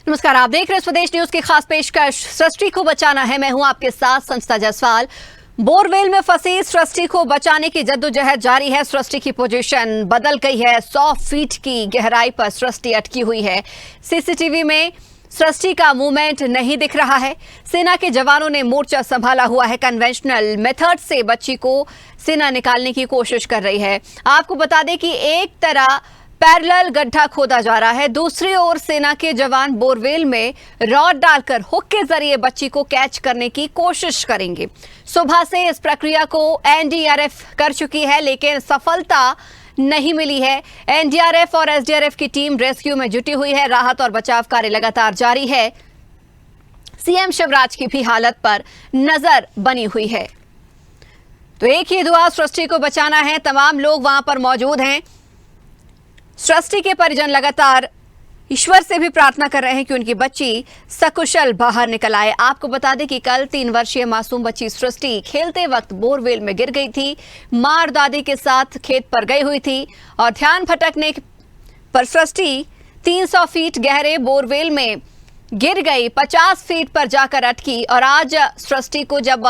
नमस्कार, आप देख रहे हैं स्वदेश न्यूज की खास पेशकश सृष्टि को बचाना है। मैं हूं आपके साथ संस्था जायसवाल। बोरवेल में फंसी सृष्टि को बचाने की जद्दोजहद जारी है। सृष्टि की पोजीशन बदल गई है। 100 फीट की गहराई पर सृष्टि अटकी हुई है। सीसीटीवी में सृष्टि का मूवमेंट नहीं दिख रहा है। सेना के जवानों ने मोर्चा संभाला हुआ है। कन्वेंशनल मेथड से बच्ची को सेना निकालने की कोशिश कर रही है। आपको बता दें कि एक तरह पैरेलल गड्ढा खोदा जा रहा है, दूसरी ओर सेना के जवान बोरवेल में रॉड डालकर हुक के जरिए बच्ची को कैच करने की कोशिश करेंगे। सुबह से इस प्रक्रिया को एनडीआरएफ कर चुकी है, लेकिन सफलता नहीं मिली है। एनडीआरएफ और एसडीआरएफ की टीम रेस्क्यू में जुटी हुई है। राहत और बचाव कार्य लगातार जारी है। सीएम शिवराज की भी हालत पर नजर बनी हुई है। तो एक ही दुआ, सृष्टि को बचाना है। तमाम लोग वहां पर मौजूद हैं। सृष्टि के परिजन लगातार ईश्वर से भी प्रार्थना कर रहे हैं कि उनकी बच्ची सकुशल बाहर निकल आए। आपको बता दें कि कल 3 वर्षीय मासूम बच्ची सृष्टि खेलते वक्त बोरवेल में गिर गई थी। मां और दादी के साथ खेत पर गई हुई थी और ध्यान भटकने पर सृष्टि 300 फीट गहरे बोरवेल में गिर गई। 50 फीट पर जाकर अटकी और आज सृष्टि को जब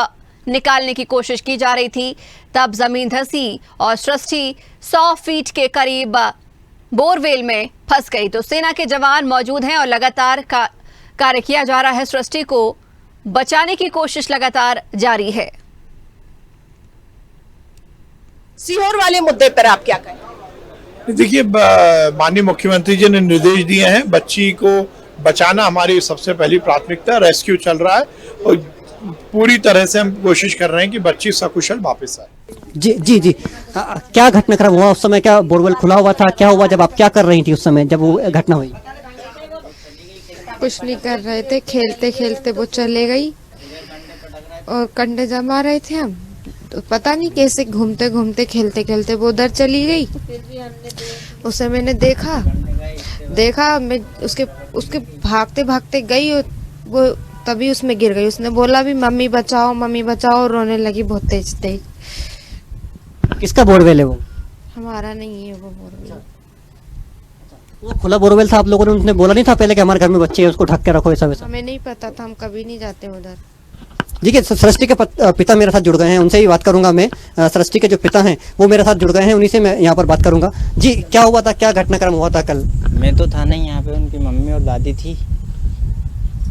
निकालने की कोशिश की जा रही थी तब जमीन धंसी और सृष्टि 100 फीट के करीब बोरवेल में फंस गई। तो सेना के जवान मौजूद हैं और लगातार कार्य किया जा रहा है। सृष्टि को बचाने की कोशिश लगातार जारी है। सीहोर वाले मुद्दे पर आप क्या कहें? देखिए, माननीय मुख्यमंत्री जी ने निर्देश दिए हैं, बच्ची को बचाना हमारी सबसे पहली प्राथमिकता। रेस्क्यू चल रहा है और पूरी तरह से हम कोशिश कर रहे हैं कि बच्ची सकुशल वापस आए। जी क्या घटनाक्रम हुआ उस समय? क्या बोरवेल खुला हुआ था? क्या हुआ जब आप क्या कर रही थी उस समय जब वो घटना हुई? कुछ नहीं कर रहे थे, खेलते खेलते वो चले गई और कंडे जमा रहे थे हम, तो पता नहीं कैसे घूमते घूमते खेलते खेलते वो उधर चली गई। उसे मैंने देखा मैं उसके भागते भागते गई, वो तभी उसमें गिर गई। उसने बोला भी मम्मी बचाओ, रोने लगी बहुत तेज तेज। किसका बोरवेल है वो? हमारा नहीं है वो बोरवेल। वो खुला बोरवेल था, आप लोगों ने उन्हें बोला नहीं था पहले कि हमारे घर में बच्चे हैं, उसको ढक के रखो ऐसा वैसा? हमें नहीं पता था, हम कभी नहीं जाते उधर। देखिए, सृष्टि के पिता मेरे साथ जुड़ गए हैं, उनसे ही बात करूंगा मैं। सृष्टि के जो पिता हैं वो मेरे साथ जुड़ गए हैं, उन्हीं से मैं यहाँ पर बात करूंगा। जी, क्या हुआ था, क्या घटनाक्रम हुआ था कल? मैं तो था नहीं यहाँ पे, उनकी मम्मी और दादी थी,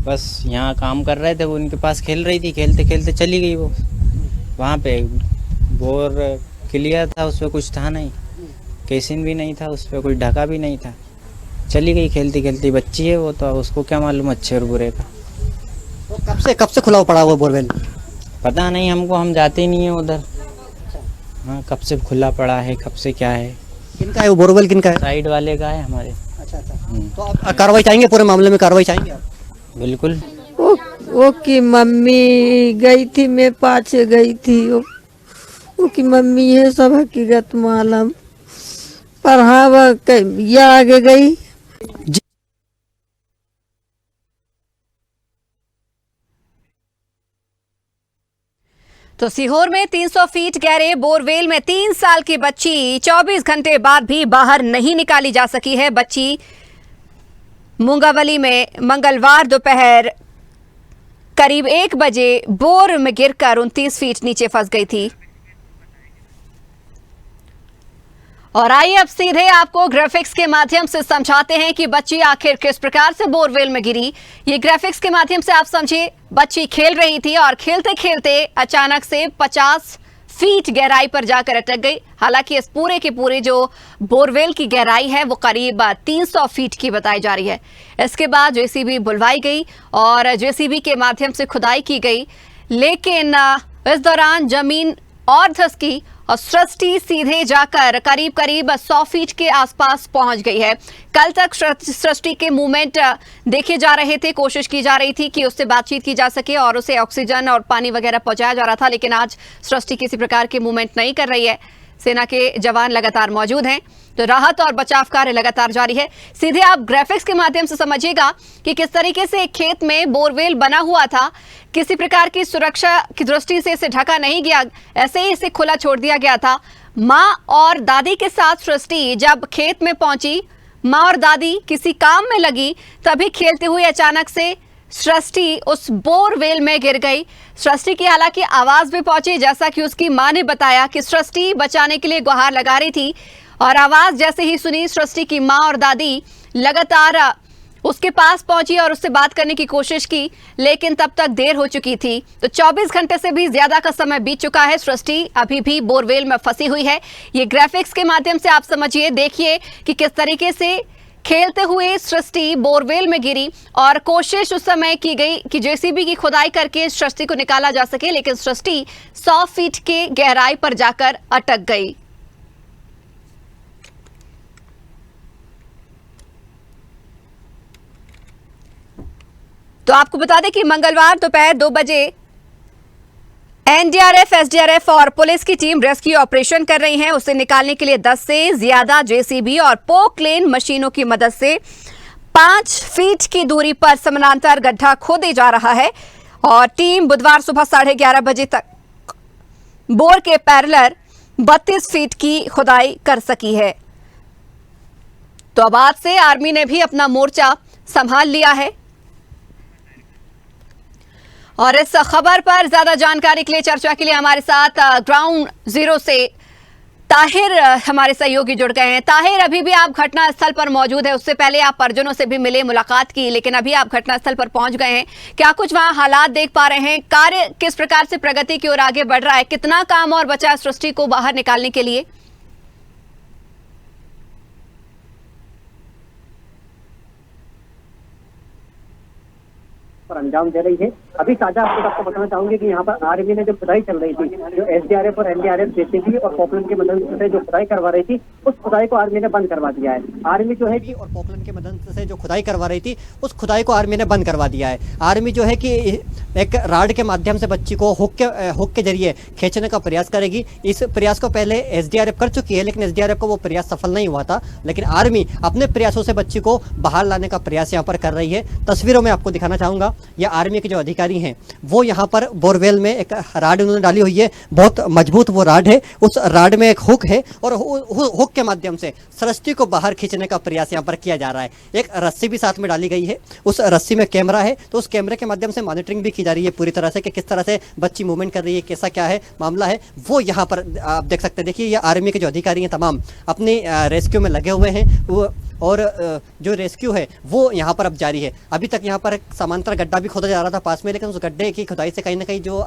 बस यहाँ काम कर रहे थे। वो उनके पास खेल रही थी, खेलते खेलते चली गई वो। वहाँ पे बोर क्लियर था, उस पर कुछ था नहीं, केसिन भी नहीं था, उस पर कुछ ढका भी नहीं था, चली गई खेलती खेलती। बच्ची है वो, तो उसको क्या मालूम अच्छे और बुरे का। तो कब से खुला पड़ा हुआ बोरवेल? पता नहीं हमको, हम जाते ही नहीं है उधर। हाँ, कब से खुला पड़ा है, कब से क्या है। किनका है वो बोरवेल? किनका है? साइड वाले का है हमारे। अच्छा। तो आप कार्रवाई चाहेंगे? पूरे मामले में कार्रवाई चाहेंगे आप? बिल्कुल। वो की मम्मी गई थी, मैं पाछे गई थी। वो की मम्मी है सब हकीकत मालूम, पर हाँ वो ये आगे गई। तो सीहोर में 300 फीट गहरे बोरवेल में 3 साल की बच्ची 24 घंटे बाद भी बाहर नहीं निकाली जा सकी है। बच्ची मुंगावली में मंगलवार दोपहर करीब 1 बजे बोर में गिरकर 29 फीट नीचे फंस गई थी। और आइए अब सीधे आपको ग्राफिक्स के माध्यम से समझाते हैं कि बच्ची आखिर किस प्रकार से बोरवेल में गिरी। ये ग्राफिक्स के माध्यम से आप समझिए। बच्ची खेल रही थी और खेलते खेलते अचानक से 50 फीट गहराई पर जाकर अटक गई। हालांकि इस पूरे के पूरे जो बोरवेल की गहराई है वो करीब 300 फीट की बताई जा रही है। इसके बाद जेसीबी बुलवाई गई और जेसीबी के माध्यम से खुदाई की गई, लेकिन इस दौरान जमीन और धंसकी और सृष्टि सीधे जाकर करीब 100 फीट के आसपास पहुंच गई है। कल तक सृष्टि के मूवमेंट देखे जा रहे थे, कोशिश की जा रही थी कि उससे बातचीत की जा सके और उसे ऑक्सीजन और पानी वगैरह पहुंचाया जा रहा था, लेकिन आज सृष्टि किसी प्रकार के मूवमेंट नहीं कर रही है। सेना के जवान लगातार मौजूद हैं, तो राहत और बचाव कार्य लगातार जारी है। सीधे आप ग्राफिक्स के माध्यम से समझिएगा कि किस तरीके से एक खेत में बोरवेल बना हुआ था, किसी प्रकार की सुरक्षा की दृष्टि से इसे ढका नहीं गया, ऐसे ही इसे खुला छोड़ दिया गया था। मां और दादी के साथ सृष्टि जब खेत में पहुंची, माँ और दादी किसी काम में लगी, तभी खेलते हुए अचानक से सृष्टि उस बोरवेल में गिर गई। सृष्टि की हालांकि आवाज भी पहुंची, जैसा कि उसकी मां ने बताया कि सृष्टि बचाने के लिए गुहार लगा रही थी और आवाज जैसे ही सुनी, सृष्टि की मां और दादी लगातार उसके पास पहुंची और उससे बात करने की कोशिश की, लेकिन तब तक देर हो चुकी थी। तो 24 घंटे से भी ज्यादा का समय बीत चुका है। सृष्टि अभी भी बोरवेल में फंसी हुई है। ये ग्राफिक्स के माध्यम से आप समझिए, देखिए कि किस तरीके से खेलते हुए सृष्टि बोरवेल में गिरी और कोशिश उस समय की गई कि जेसीबी की खुदाई करके सृष्टि को निकाला जा सके, लेकिन सृष्टि 100 फीट के गहराई पर जाकर अटक गई। तो आपको बता दें कि मंगलवार दोपहर 2 बजे एनडीआरएफ, एसडीआरएफ और पुलिस की टीम रेस्क्यू ऑपरेशन कर रही है। उसे निकालने के लिए 10 से ज्यादा जेसीबी और पोकलेन मशीनों की मदद से 5 फीट की दूरी पर समानांतर गड्ढा खोदे जा रहा है और टीम बुधवार सुबह 11:30 बजे तक बोर के पैरेलल 32 फीट की खुदाई कर सकी है। तो अब आज से आर्मी ने भी अपना मोर्चा संभाल लिया है और इस खबर पर ज्यादा जानकारी के लिए, चर्चा के लिए हमारे साथ ग्राउंड जीरो से ताहिर हमारे सहयोगी जुड़ गए हैं। ताहिर, अभी भी आप घटना स्थल पर मौजूद है। उससे पहले आप परिजनों से भी मिले, मुलाकात की, लेकिन अभी आप घटना स्थल पर पहुंच गए हैं। क्या कुछ वहां हालात देख पा रहे हैं? कार्य किस प्रकार से प्रगति की ओर आगे बढ़ रहा है? कितना काम और बचा है सृष्टि को बाहर निकालने के लिए? अंजाम दे रही है। अभी ताजा अपडेट आपको बताना चाहूंगी कि यहाँ पर आर्मी ने जो खुदाई चल रही थी, जो एसडीआरएफ और एनडीआरएफ जेसीबी और पोकलेन की मदद से जो खुदाई करवा रही थी, उस खुदाई को आर्मी ने बंद करवा दिया है। आर्मी जो है कि और पोकलेन की मदद से जो खुदाई करवा रही थी, उस खुदाई को आर्मी ने बंद करवा दिया है। आर्मी जो है कि एक राड के माध्यम से बच्ची को हुक के जरिए खींचने का प्रयास करेगी। इस प्रयास को पहले एसडीआरएफ कर चुकी है, लेकिन एसडीआरएफ को वो प्रयास सफल नहीं हुआ था। लेकिन आर्मी अपने प्रयासों से बच्ची को बाहर लाने का प्रयास यहाँ पर कर रही है। तस्वीरों में आपको दिखाना चाहूंगा, यह आर्मी के जो अधिकारी हैं वो यहाँ पर बोरवेल में एक राड उन्होंने डाली हुई है। बहुत मजबूत वो राड है। उस राड में एक हुक है और हुक के माध्यम से सृष्टि को बाहर खींचने का प्रयास यहाँ पर किया जा रहा है। एक रस्सी भी साथ में डाली गई है। उस रस्सी में कैमरा है, तो उस कैमरे के माध्यम से मॉनिटरिंग भी की जा रही है पूरी तरह से कि किस तरह से बच्ची मूवमेंट कर रही है, कैसा क्या है मामला है, वो यहाँ पर आप देख सकते हैं। देखिए, ये आर्मी के जो अधिकारी हैं तमाम अपनी रेस्क्यू में लगे हुए हैं। वो और जो रेस्क्यू है वो यहाँ पर अब जारी है। अभी तक यहाँ पर एक समांतर गड्ढा भी खोदा जा रहा था पास में, लेकिन उस गड्ढे की खुदाई से कहीं ना कहीं जो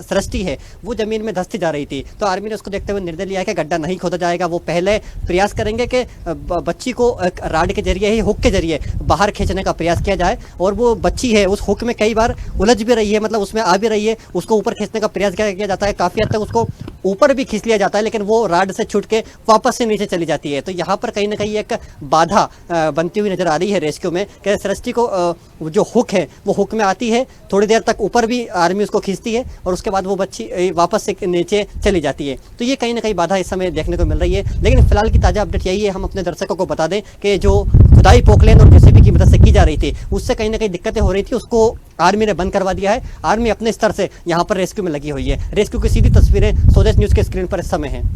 सृष्टि है वो जमीन में धंसती जा रही थी। तो आर्मी ने उसको देखते हुए निर्णय लिया कि गड्ढा नहीं खोदा जाएगा। वो पहले प्रयास करेंगे कि बच्ची को राड के जरिए ही, हुक के जरिए बाहर खींचने का प्रयास किया जाए। और वो बच्ची है उस हुक में कई बार उलझ भी रही है, मतलब उसमें आ भी रही है। उसको ऊपर खींचने का प्रयास किया जाता है, काफ़ी हद तक उसको ऊपर भी खींच लिया जाता है, लेकिन वो राड से छूट के वापस से नीचे चली जाती है। तो यहाँ पर कहीं ना कहीं एक बाधा बनती हुई नजर आ रही है रेस्क्यू में कि सृष्टि को जो हुक है वो हुक में आती है, थोड़ी देर तक ऊपर भी आर्मी उसको खींचती है और उसके बाद वो बच्ची वापस से नीचे चली जाती है। तो ये कहीं ना कहीं बाधा इस समय देखने को मिल रही है। लेकिन फिलहाल की ताज़ा अपडेट यही है, हम अपने दर्शकों को बता दें कि जो खुदाई पोकलेन और जेसीबी की मदद से की जा रही थी, उससे कहीं ना कहीं दिक्कतें हो रही थी, उसको आर्मी ने बंद करवा दिया है। आर्मी अपने स्तर से यहाँ पर रेस्क्यू में लगी हुई है। रेस्क्यू की सीधी तस्वीरें स्वदेश न्यूज़ के स्क्रीन पर इस समय हैं।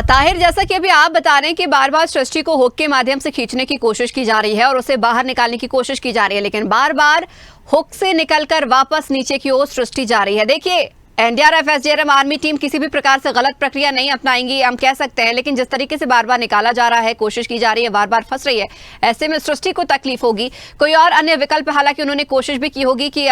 ताहिर, जैसा कि अभी आप बता रहे हैं कि बार बार सृष्टि को हुक के माध्यम से खींचने की कोशिश की जा रही है और उसे बाहर निकालने की कोशिश की जा रही है, लेकिन बार बार हुक से निकलकर वापस नीचे की ओर सृष्टि जा रही है। देखिए, एनडीआरएफ, एसडीआरएफ, आर्मी टीम किसी भी प्रकार से गलत प्रक्रिया नहीं अपनाएंगी, हम कह सकते हैं, लेकिन जिस तरीके से बार बार निकाला जा रहा है, कोशिश की जा रही है, बार बार फंस रही है, ऐसे में सृष्टि को तकलीफ होगी। कोई और अन्य विकल्प, हालांकि उन्होंने कोशिश भी की होगी कि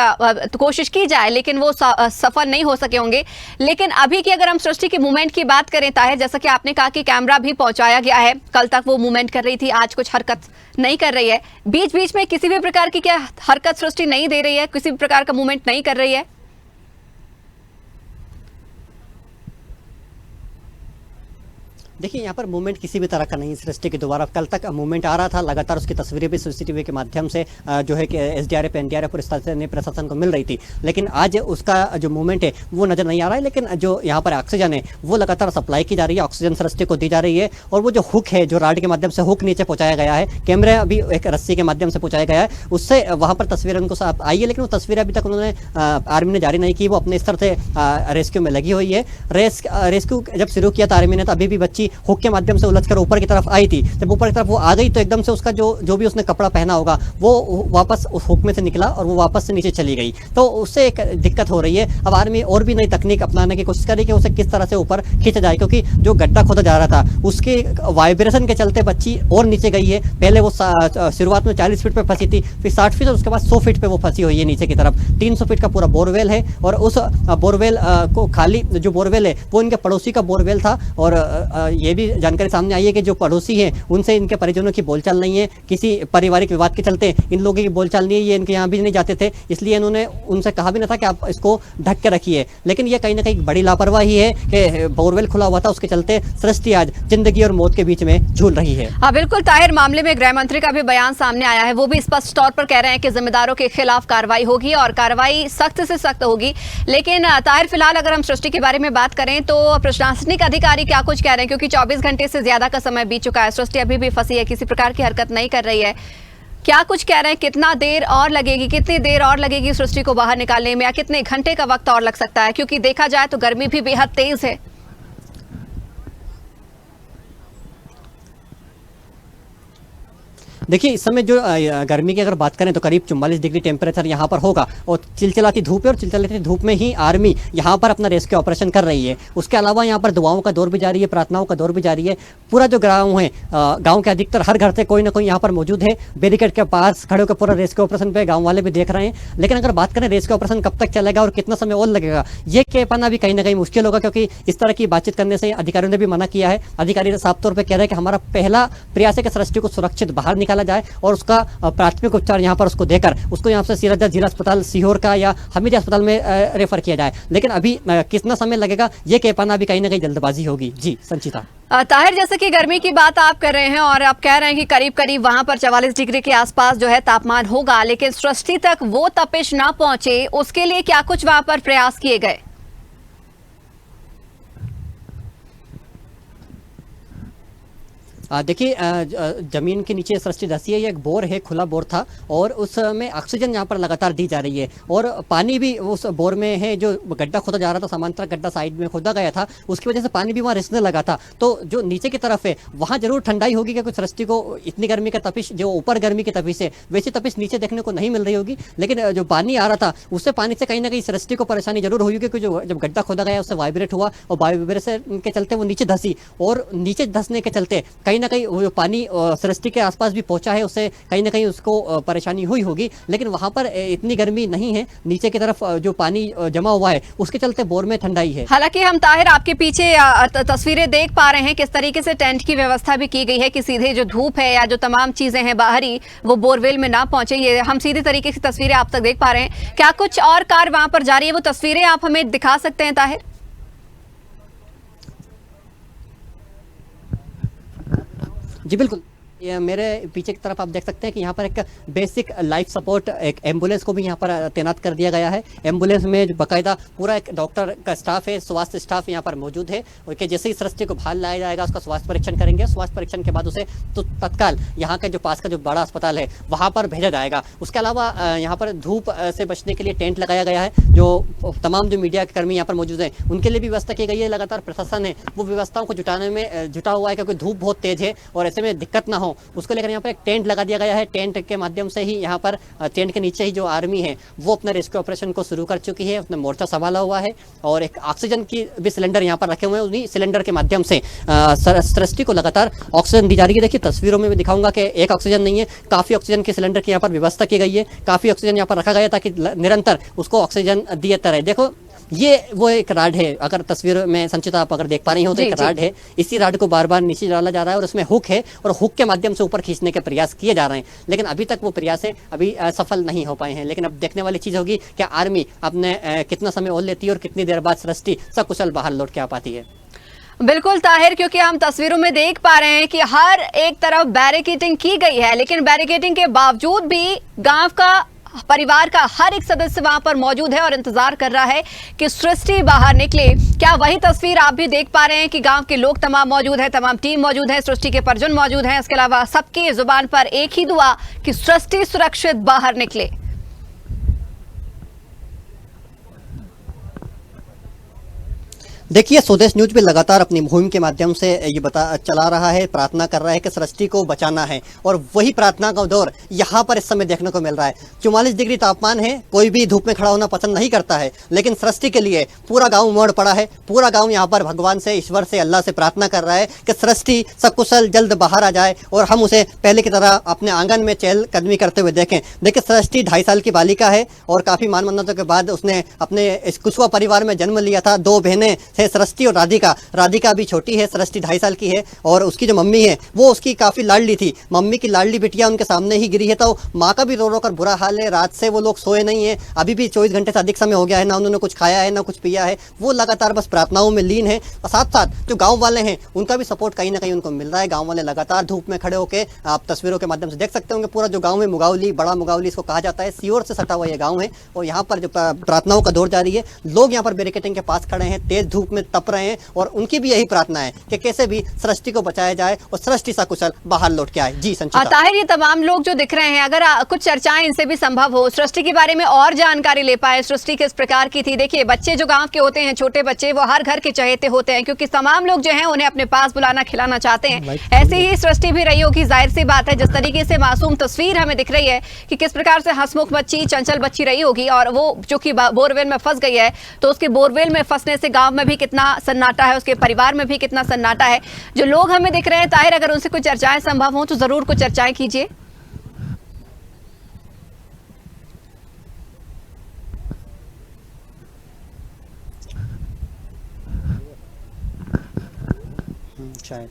कोशिश की जाए, लेकिन वो सफल नहीं हो सके होंगे। लेकिन अभी की अगर हम सृष्टि की मूवमेंट की बात करें ताहिर, जैसा कि आपने कहा कि कैमरा भी पहुंचाया गया है, कल तक वो मूवमेंट कर रही थी, आज कुछ हरकत नहीं कर रही है। बीच बीच में किसी भी प्रकार की क्या हरकत सृष्टि नहीं दे रही है, किसी भी प्रकार का मूवमेंट नहीं कर रही है? देखिए, यहाँ पर मूवमेंट किसी भी तरह का नहीं। सृष्टि के दोबारा कल तक मूवमेंट आ रहा था, लगातार उसकी तस्वीरें भी सीसीटीवी के माध्यम से जो है कि एसडीआरएफ, एनडीआरएफ और स्थानीय प्रशासन को मिल रही थी, लेकिन आज उसका जो मूवमेंट है वो नज़र नहीं आ रहा है। लेकिन जो यहाँ पर ऑक्सीजन है वो लगातार सप्लाई की जा रही है, ऑक्सीजन सृष्टि को दी जा रही है। और वो जो हुक है, जो राड के माध्यम से हुक नीचे पहुँचाया गया है, कैमरे अभी एक रस्सी के माध्यम से पहुँचाया गया है, उससे वहाँ पर तस्वीरें उनको आई है, लेकिन वो तस्वीरें अभी तक उन्होंने आर्मी ने जारी नहीं की। वो अपने स्तर से रेस्क्यू में लगी हुई है। रेस्क्यू जब शुरू किया था आर्मी ने, तो अभी भी बच्ची कि हुक के माध्यम से उलझकर ऊपर की तरफ आई थी। जब ऊपर की तरफ वो आ गई तो एकदम से उसका जो भी उसने कपड़ा पहना होगा वो वापस उस हुक में से निकला और वो वापस से नीचे चली गई। तो उससे एक दिक्कत हो रही है। अब आर्मी और भी नई तकनीक अपनाने की कोशिश करी कि उसे किस तरह से ऊपर खींचा जाए, क्योंकि जो गड्ढा खोदा जा रहा था उसके वाइब्रेशन के चलते बच्ची और नीचे गई है। पहले वो शुरुआत में 40 फीट पे फंसी थी, फिर 60 फीट और उसके बाद 100 फीट पे वो फंसी हुई है नीचे की तरफ। 300 फीट का पूरा बोरवेल है और उस बोरवेल को खाली जो बोरवेल है वो इनके पड़ोसी का बोरवेल था। और ये भी जानकारी सामने आई है कि जो पड़ोसी हैं उनसे इनके परिजनों की बोलचाल नहीं है, किसी पारिवारिक विवाद के चलते इन लोगों की बोलचाल नहीं है। ये इनके यहाँ भी नहीं जाते थे, इसलिए इन्होंने उनसे कहा भी ना था कि आप इसको ढक के रखिए। लेकिन ये कहीं ना कहीं बड़ी लापरवाही है कि बोरवेल खुला हुआ था, उसके चलते सृष्टि आज जिंदगी और मौत के बीच में झूल रही है। हाँ बिल्कुल ताहिर, मामले में गृह मंत्री का भी बयान सामने आया है। वो भी स्पष्ट तौर पर कह रहे हैं कि जिम्मेदारों के खिलाफ कार्रवाई होगी और कार्रवाई सख्त से सख्त होगी। लेकिन ताहिर फिलहाल अगर हम सृष्टि के बारे में बात करें तो प्रशासनिक अधिकारी क्या कुछ कह रहे हैं, क्योंकि 24 घंटे से ज्यादा का समय बीत चुका है, सृष्टि अभी भी फंसी है, किसी प्रकार की हरकत नहीं कर रही है। क्या कुछ कह रहे हैं, कितना देर और लगेगी, कितनी देर और लगेगी सृष्टि को बाहर निकालने में, या कितने घंटे का वक्त और लग सकता है, क्योंकि देखा जाए तो गर्मी भी बेहद तेज है। देखिए इस समय जो गर्मी की अगर बात करें तो करीब 44 डिग्री टेम्परेचर यहाँ पर होगा और चिलचिलाती धूप है और चिलचिलाती धूप में ही आर्मी यहाँ पर अपना रेस्क्यू ऑपरेशन कर रही है। उसके अलावा यहाँ पर दुआओं का दौर भी जारी है, प्रार्थनाओं का दौर भी जारी है। पूरा जो गाँव है, गाँव के अधिकतर हर घर से कोई ना कोई यहाँ पर मौजूद है, बैरिकेड के पास खड़े होकर पूरा रेस्क्यू ऑपरेशन पे गाँव वाले भी देख रहे हैं। लेकिन अगर बात करें रेस्क्यू ऑपरेशन कब तक चलेगा और कितना समय और लगेगा, ये कह पाना भी कहीं ना कहीं मुश्किल होगा, क्योंकि इस तरह की बातचीत करने से अधिकारियों ने भी मना किया है। अधिकारी साफ तौर पर कह रहे हैं कि हमारा पहला प्रयास है कि सृष्टि को सुरक्षित बाहर निकाला जाए और उसका प्राथमिक उपचार यहाँ पर उसको देकर उसको यहाँ से सीधा जिला अस्पताल सीहोर का या हमीद अस्पताल में रेफर किया जाए। लेकिन अभी कितना समय लगेगा ये कह पाना भी कहीं ना कहीं जल्दबाजी होगी। जी संचिता। ताहिर, जैसे कि गर्मी की बात आप कर रहे हैं और आप कह रहे हैं कि करीब करीब वहां पर 44 डिग्री के आसपास जो है तापमान होगा, लेकिन सृष्टि तक वो तपिश ना पहुंचे उसके लिए क्या कुछ वहां पर प्रयास किए गए? देखिए जमीन के नीचे सृष्टि धसी है, ये एक बोर है, खुला बोर था और उसमें ऑक्सीजन यहाँ पर लगातार दी जा रही है और पानी भी उस बोर में है। जो गड्ढा खोदा जा रहा था, समांतर गड्ढा साइड में खोदा गया था, उसकी वजह से पानी भी वहाँ रिसने लगा था। तो जो नीचे की तरफ है वहाँ जरूर ठंडाई होगी, क्योंकि सृष्टि को इतनी गर्मी का तपिश, जो ऊपर गर्मी की तपिश है वैसी तपिश नीचे देखने को नहीं मिल रही होगी। लेकिन जो पानी आ रहा था उससे पानी से कहीं ना कहीं सृष्टि को परेशानी जरूर हुई, क्योंकि जो जब गड्ढा खोदा गया उससे वाइब्रेट हुआ और वाइब्रेशन के चलते वो नीचे धसी और नीचे धसने के चलते कहीं ना कहीं वो पानी सृष्टि के आसपास भी पहुंचा है, उससे कहीं ना कहीं उसको परेशानी हुई होगी। लेकिन वहां पर इतनी गर्मी नहीं है, नीचे की तरफ जो पानी जमा हुआ है उसके चलते बोर में ठंडाई है। हालांकि हम ताहिर आपके पीछे तस्वीरें देख पा रहे हैं किस तरीके से टेंट की व्यवस्था भी की गई है कि सीधे जो धूप है या जो तमाम चीजें हैं बाहरी वो बोरवेल में ना पहुंचे। ये हम सीधे तरीके से तस्वीरें आप तक देख पा रहे हैं। क्या कुछ और कार्य वहां पर जारी है, वो तस्वीरें आप हमें दिखा सकते हैं ताहिर? जी बिल्कुल, ये मेरे पीछे की तरफ आप देख सकते हैं कि यहाँ पर एक बेसिक लाइफ सपोर्ट एक एम्बुलेंस को भी यहाँ पर तैनात कर दिया गया है। एम्बुलेंस में बाकायदा पूरा एक डॉक्टर का स्टाफ है, स्वास्थ्य स्टाफ यहाँ पर मौजूद है और कि जैसे ही सृष्टि को बाहर लाया जाएगा उसका स्वास्थ्य परीक्षण करेंगे। स्वास्थ्य परीक्षण के बाद उसे तो तत्काल यहाँ के जो पास का जो बड़ा अस्पताल है वहाँ पर भेजा जाएगा। उसके अलावा यहाँ पर धूप से बचने के लिए टेंट लगाया गया है। जो तमाम जो मीडिया के कर्मी यहाँ पर मौजूद हैं उनके लिए भी व्यवस्था की गई है। लगातार प्रशासन है वो व्यवस्थाओं को जुटाने में जुटा हुआ है, क्योंकि धूप बहुत तेज है और ऐसे में दिक्कत ना हो उसको लेकर यहाँ पर एक टेंट लगा दिया गया है। टेंट के माध्यम से ही यहाँ पर टेंट के नीचे ही जो आर्मी है वो अपने रेस्क्यू ऑपरेशन को शुरू कर चुकी है, अपना मोर्चा संभाला हुआ है और एक ऑक्सीजन की भी सिलेंडर यहाँ पर रखे हुए हैं। उन्हीं सिलेंडर के माध्यम से सृष्टि को लगातार ऑक्सीजन दी जा रही है। देखिए तस्वीरों में भी दिखाऊंगा कि एक ऑक्सीजन नहीं है, काफी ऑक्सीजन के सिलेंडर की यहाँ पर व्यवस्था की गई है। काफी ऑक्सीजन यहाँ पर रखा गया ताकि निरंतर उसको ऑक्सीजन दिया रहे। देखो ये वो एक राड है, अगर तस्वीर में संचिता आप अगर देख पा रही हो तो एक राड है। इसी राड को बार बार नीचे डाला जा रहा है और उसमें हुक है और हुक के माध्यम से ऊपर खींचने के प्रयास किए जा रहे हैं, लेकिन अभी तक वो प्रयास है अभी सफल नहीं हो पाए हैं। लेकिन अब देखने वाली चीज होगी कि आर्मी अपने कितना समय और लेती है और कितनी देर बाद सृष्टि सकुशल बाहर लौट के आ पाती है। बिल्कुल ताहिर, क्योंकि हम तस्वीरों में देख पा रहे हैं कि हर एक तरफ बैरिकेडिंग की गई है, लेकिन बैरिकेडिंग के बावजूद भी गांव का परिवार का हर एक सदस्य वहां पर मौजूद है और इंतजार कर रहा है कि सृष्टि बाहर निकले। क्या वही तस्वीर आप भी देख पा रहे हैं कि गांव के लोग तमाम मौजूद है, तमाम टीम मौजूद है, सृष्टि के परिजन मौजूद हैं। इसके अलावा सबकी जुबान पर एक ही दुआ कि सृष्टि सुरक्षित बाहर निकले। देखिए, स्वदेश न्यूज भी लगातार अपनी मुहिम के माध्यम से ये चला रहा है, प्रार्थना कर रहा है कि सृष्टि को बचाना है, और वही प्रार्थना का दौर यहाँ पर इस समय देखने को मिल रहा है। 44 डिग्री तापमान है, कोई भी धूप में खड़ा होना पसंद नहीं करता है, लेकिन सृष्टि के लिए पूरा गांव उमड़ पड़ा है। पूरा गांव यहाँ पर भगवान से, ईश्वर से, अल्लाह से प्रार्थना कर रहा है कि सृष्टि सकुशल जल्द बाहर आ जाए और हम उसे पहले की तरह अपने आंगन में चहलकदमी करते हुए देखें। देखिए, सृष्टि 2.5 साल की बालिका है और काफी मान मन्नतों के बाद उसने अपने इस कुशवा परिवार में जन्म लिया था। 2 बहनें थे, सृष्टि और राधिका भी छोटी है, सृष्टि 2.5 साल की है, और उसकी जो मम्मी है वो उसकी काफी लाडली थी। मम्मी की लाडली बिटिया उनके सामने ही गिरी है, तो माँ का भी रो रो कर बुरा हाल है। रात से वो लोग सोए नहीं है, अभी भी 24 घंटे से अधिक समय हो गया है, ना उन्होंने कुछ खाया है ना कुछ पिया है। वो लगातार बस प्रार्थनाओं में लीन है, और साथ साथ जो गाँव वाले हैं उनका भी सपोर्ट कहीं ना कहीं उनको मिल रहा है। गाँव वाले लगातार धूप में खड़े होकर, आप तस्वीरों के माध्यम से देख सकते होंगे, पूरा जो गाँव है मुगावली, बड़ा मुगावली इसको कहा जाता है, सीहोर से सटा हुआ ये गाँव है, और यहाँ पर जो प्रार्थनाओं का दौर जारी है। लोग यहाँ पर बैरिकेडिंग के पास खड़े हैं, तेज धूप में तप रहे हैं, और उनकी भी यही प्रार्थना है कि कैसे भी सृष्टि को बचाया जाए और सृष्टि सकुशल बाहर लौट के आए। जी संचिता। ताहिर, ये तमाम लोग जो दिख रहे हैं, अगर कुछ चर्चाएं इनसे भी संभव हो, सृष्टि के बारे में और जानकारी ले पाए, सृष्टि किस प्रकार की थी। देखिए, बच्चे जो गांव के होते हैं, छोटे बच्चे, वो हर घर के चहेते होते हैं, क्योंकि तमाम लोग जो हैं उन्हें अपने पास बुलाना, खिलाना चाहते हैं। ऐसे ही सृष्टि भी रही होगी, जाहिर सी बात है। जिस तरीके से मासूम तस्वीर हमें दिख रही है कि किस प्रकार से हंसमुख बच्ची, चंचल बच्ची रही होगी, और वो जो कि बोरवेल में फंस गई है, तो उसके बोरवेल में फंसने से गाँव में भी कितना सन्नाटा है, उसके परिवार में भी कितना सन्नाटा है। जो लोग हमें दिख रहे हैं, ताहिर, अगर उनसे कुछ चर्चाएं संभव हो तो जरूर कुछ चर्चाएं कीजिए। शायद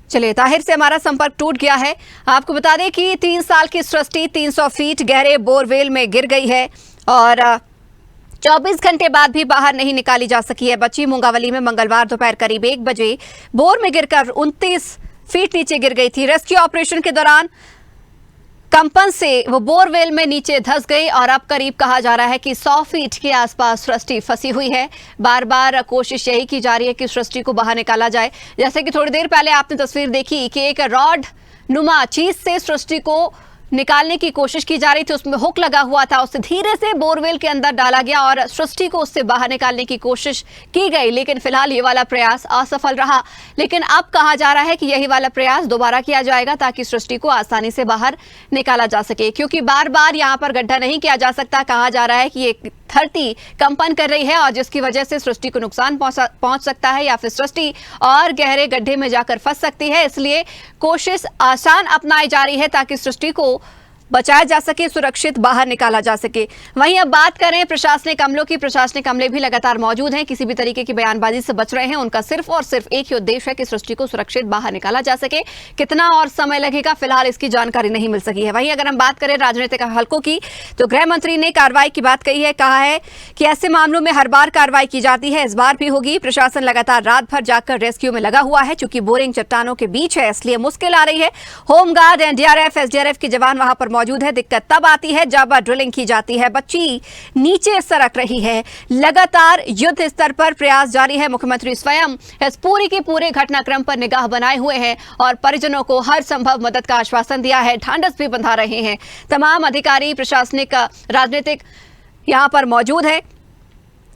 चलिए, ताहिर से हमारा संपर्क टूट गया है। आपको बता दें कि 3 साल की सृष्टि 300 फीट गहरे बोरवेल में गिर गई है और 24 घंटे बाद भी बाहर नहीं निकाली जा सकी है। बच्ची मुंगावली में मंगलवार दोपहर करीब 1 बजे बोर में गिरकर 29 फीट नीचे गिर गई थी। रेस्क्यू ऑपरेशन के दौरान कंपन से वो बोरवेल में नीचे धंस गई और अब करीब कहा जा रहा है कि 100 फीट के आसपास सृष्टि फंसी हुई है। बार बार कोशिश यही की जा रही है कि सृष्टि को बाहर निकाला जाए। जैसे कि थोड़ी देर पहले आपने तस्वीर देखी कि एक रॉड नुमा चीज से सृष्टि को निकालने की कोशिश की जा रही थी, उसमें हुक लगा हुआ था, उसे धीरे से बोरवेल के अंदर डाला गया और सृष्टि को उससे बाहर निकालने की कोशिश की गई, लेकिन फिलहाल ये वाला प्रयास असफल रहा। लेकिन अब कहा जा रहा है कि यही वाला प्रयास दोबारा किया जाएगा ताकि सृष्टि को आसानी से बाहर निकाला जा सके, क्योंकि बार बार यहाँ पर गड्ढा नहीं किया जा सकता। कहा जा रहा है कि ये धरती कंपन कर रही है और जिसकी वजह से सृष्टि को नुकसान पहुंच सकता है या फिर सृष्टि और गहरे गड्ढे में जाकर फंस सकती है। इसलिए कोशिश आसान अपनाई जा रही है ताकि सृष्टि को बचाया जा सके, सुरक्षित बाहर निकाला जा सके। वहीं अब बात करें प्रशासनिक अमलों की, प्रशासनिक अमले भी लगातार मौजूद हैं, किसी भी तरीके की बयानबाजी से बच रहे हैं। उनका सिर्फ और सिर्फ एक ही उद्देश्य है कि सृष्टि को सुरक्षित बाहर निकाला जा सके। कितना और समय लगेगा, फिलहाल इसकी जानकारी नहीं मिल सकी है। वहीं अगर हम बात करें राजनीतिक हलकों की, तो गृह मंत्री ने कार्रवाई की बात कही है। कहा है कि ऐसे मामलों में हर बार कार्रवाई की जाती है, इस बार भी होगी। प्रशासन लगातार रात भर जाकर रेस्क्यू में लगा हुआ है। चूंकि बोरिंग चट्टानों के बीच है, इसलिए मुश्किल आ रही है। होमगार्ड, एनडीआरएफ, एसडीआरएफ के जवान वहां पर मौजूद है। दिक्कत तब आती है जब ड्रिलिंग की जाती है। बच्ची नीचे सरक रही है। लगातार युद्ध स्तर पर प्रयास जारी है। मुख्यमंत्री स्वयं इस पूरी के पूरे घटनाक्रम पर निगाह बनाए हुए हैं और परिजनों को हर संभव मदद का आश्वासन दिया है, ढांढस भी बंधा रहे हैं। तमाम अधिकारी, प्रशासनिक, राजनीतिक यहां पर मौजूद है।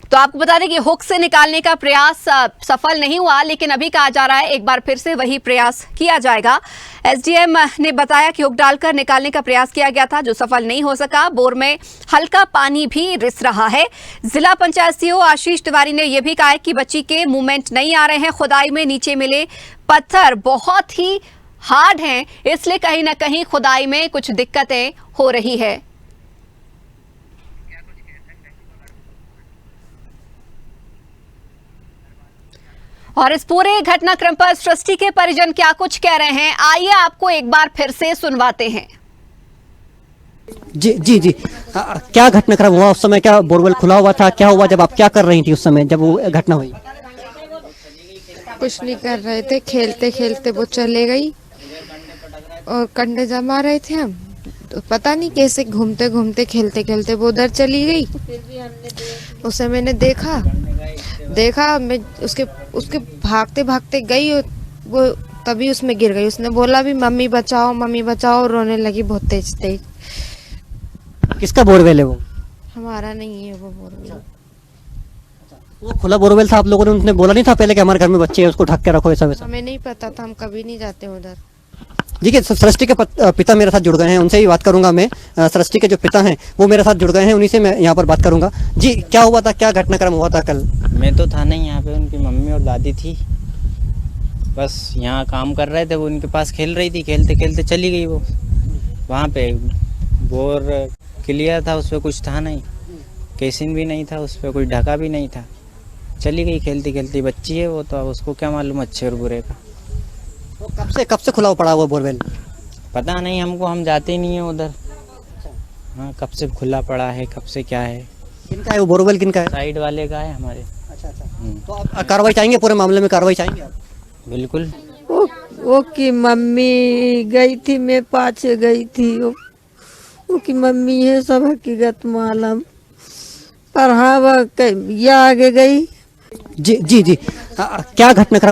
तो आपको बता दें कि हुक से निकालने का प्रयास सफल नहीं हुआ, लेकिन अभी कहा जा रहा है एक बार फिर से वही प्रयास किया जाएगा। एसडीएम ने बताया कि हुक डालकर निकालने का प्रयास किया गया था, जो सफल नहीं हो सका। बोर में हल्का पानी भी रिस रहा है। जिला पंचायत सीओ आशीष तिवारी ने यह भी कहा है कि बच्ची के मूवमेंट नहीं आ रहे हैं। खुदाई में नीचे मिले पत्थर बहुत ही हार्ड हैं, इसलिए कहीं ना कहीं खुदाई में कुछ दिक्कतें हो रही है। और इस पूरे घटनाक्रम पर सृष्टि के परिजन क्या कुछ कह रहे हैं, आइए आपको एक बार फिर से सुनवाते हैं। जी जी जी, क्या घटनाक्रम हुआ उस समय? क्या बोरवेल खुला हुआ था? क्या हुआ जब आप क्या कर रही थी उस समय जब वो घटना हुई? कुछ नहीं कर रहे थे, खेलते खेलते वो चले गई और कंडे जमा रहे थे हम, तो पता नहीं कैसे घूमते घूमते खेलते खेलते वो उधर चली गई। उसे मैंने देखा मैं उसके भागते भागते गई, वो तभी उसमें गिर गई। उसने बोला भी मम्मी बचाओ, रोने लगी बहुत तेज तेज। किसका बोरवेल है वो? हमारा नहीं है वो बोरवेल। वो खुला बोरवेल था, आप लोगों ने उनने बोला नहीं था पहले कि हमारे घर में बच्चे हैं उसको ढक के रखो ऐसा वैसा? हमें नहीं पता था, हम कभी नहीं जाते उधर। जी कि सृष्टि के पिता मेरे साथ जुड़ गए हैं, उनसे ही बात करूंगा मैं। सृष्टि के जो पिता हैं वो मेरे साथ जुड़ गए हैं, उन्हीं से मैं यहाँ पर बात करूंगा। जी क्या हुआ था, क्या घटनाक्रम हुआ था कल? मैं तो था नहीं यहाँ पे, उनकी मम्मी और दादी थी। बस यहाँ काम कर रहे थे, वो उनके पास खेल रही थी, खेलते खेलते चली गई वो। वहाँ पे बोर क्लियर था, उस पर कुछ था नहीं, केसिन भी नहीं था, उस पर कुछ ढका भी नहीं था, चली गई खेलती खेलती। बच्ची है वो, तो अब उसको क्या मालूम अच्छे और बुरे का। तो कब से खुला पड़ा हुआ बोरवेल? पता नहीं हमको, हम जाते ही नहीं है उधर। हाँ, कब से खुला पड़ा है, कब से क्या है। किनका है वो बोरवेल, किनका है? साइड वाले का है हमारे। अच्छा। तो आप कार्रवाई चाहेंगे, पूरे मामले में कार्रवाई चाहेंगे आप? बिल्कुल। वो की मम्मी गई थी, मैं पाछे गई थी। वो की मम्मी है सब हकीकत मालूम, पर हाँ वह ये आगे गई। जी जी जी क्या घटनाक्रम?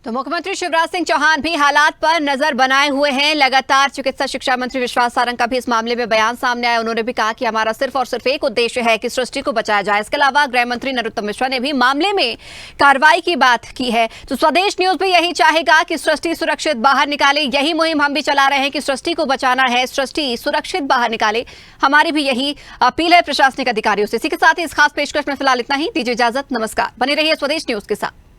तो मुख्यमंत्री शिवराज सिंह चौहान भी हालात पर नजर बनाए हुए हैं। लगातार चिकित्सा शिक्षा मंत्री विश्वास सारंग का भी इस मामले में बयान सामने आया। उन्होंने भी कहा कि हमारा सिर्फ और सिर्फ एक उद्देश्य है कि सृष्टि को बचाया जाए। इसके अलावा गृह मंत्री नरोत्तम मिश्रा ने भी मामले में कार्रवाई की बात की है। तो स्वदेश न्यूज भी यही चाहेगा कि सृष्टि सुरक्षित बाहर निकाले। यही मुहिम हम भी चला रहे हैं कि सृष्टि को बचाना है, सृष्टि सुरक्षित बाहर निकाले। हमारी भी यही अपील है प्रशासनिक अधिकारियों से। इसी के साथ ही इस खास पेशकश में फिलहाल इतना ही। दीजिए इजाजत, नमस्कार। बने रहिए स्वदेश न्यूज के साथ।